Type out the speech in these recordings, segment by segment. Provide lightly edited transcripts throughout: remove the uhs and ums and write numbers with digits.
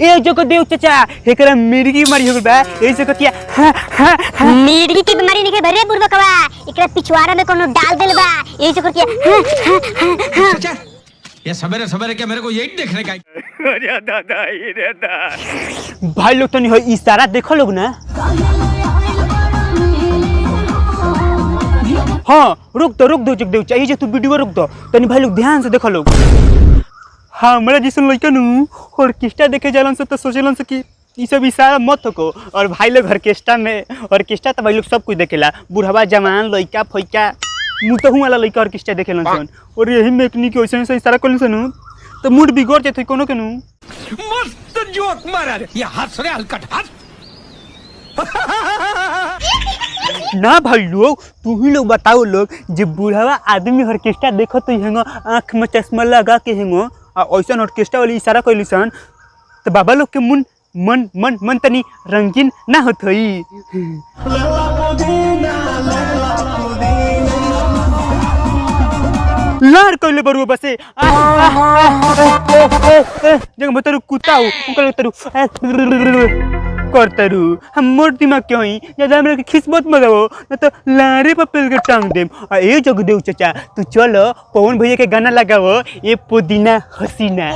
ए जगह देव चाचा एकरा मिर्गी मरी हो बा ए जगह किया मिर्गी की बीमारी नहीं के भरे बुरबकवा एकरा पिछवाड़ा में कोनो डाल देल बा ए जगह किया चाचा ये सवेरे सवेरे क्या मेरे को यही देखने का अरे दादा रे दादा भाई लोग तनी हो इशारा देखो लोग ना हाँ रुक दो जग देव चाहिए तू वीडियो रुक दो तनी भाई लोग ध्यान से देखो लोग हाँ हमारा जैसे लड़का नु ऑर्केस्ट्रा देखे जालन से तो सोचलन से कि ये सब इशारा मत हो और भाई लोग ऑर्केस्ट्रा तो भाई लोग सब कुछ देखेला बुढ़वा जवान लड़का फैका मुतहू वाला लड़का ऑर्केस्ट्रा देखेलन सन और यही में एकनी के वैसे इशारा करलन सन तो मूड बिगड़ जाते कोनो के नु मस्त जोक मारा रे ये हंस रे हलकट हंस ना भाई लोग तू ही लोग बताओ लोग जब बुढ़ावा आदमी ऑर्केस्ट्रा देखो तो हेंगो आँख में चश्मा लगा के हेंगो और ऐसा ऑर्केस्ट्रा वाली इशारा कैली सन तो बाबा लोग के मन तनी रंगीन ना होत होई लार कैले बरुआ बसे जग मतरू कुत्ता उनका तरु करतरू हम मोर दिमाग क्यों ही ज्यादा हमरा के खिस्मत मगाओ न तो लारे पर पेल के टांग देम आ ए जग देव चाचा तू चलो पवन भैया के गाना लगाओ ये पुदीना हसीना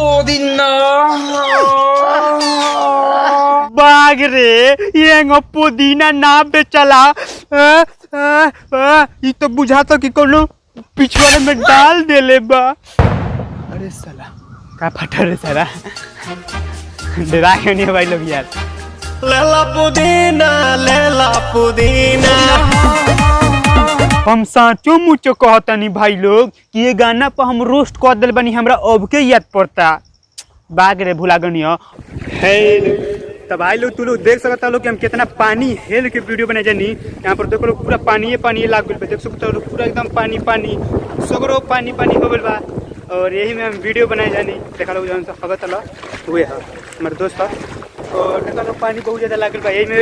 बाग रे ये पुदीना ना बेचला ये तो बुझाता कि कोनो पिछवाड़े में डाल देले बा अरे साला का फटा रे साला डरा क्यों नहीं भाई लोग यार लेला पुदीना हम साचो मुचो कहतनी भाई लोग कि ये गाना पर हम रोस्ट कर दिल बनी हमरा अब के याद पड़ता बाग रे भुला गनियो हे तो भाई लोग तू लोग देख सकता लोग कि हम कितना पानी हेल के वीडियो बने जानी यहाँ पर देखो लोग पूरा पानी लाग गइल बा देख सकता लोग पूरा एकदम पानी सगरो पानी हो गइल बा और यही में हम वीडियो बनाए जानी देखा लोग जौन सा खबर तला हुए है हमारे दोस्त था और देखा लोग पानी बहुत ज़्यादा लागल बा यही में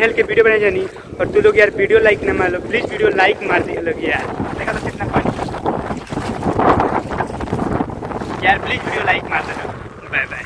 हेल के वीडियो बनाए जानी और तू लोग यार वीडियो लाइक ना मार लो प्लीज़ वीडियो लाइक मार दिए लोग यार देखा तो कितना पानी यार प्लीज़ वीडियो लाइक मार दो बाय बाय।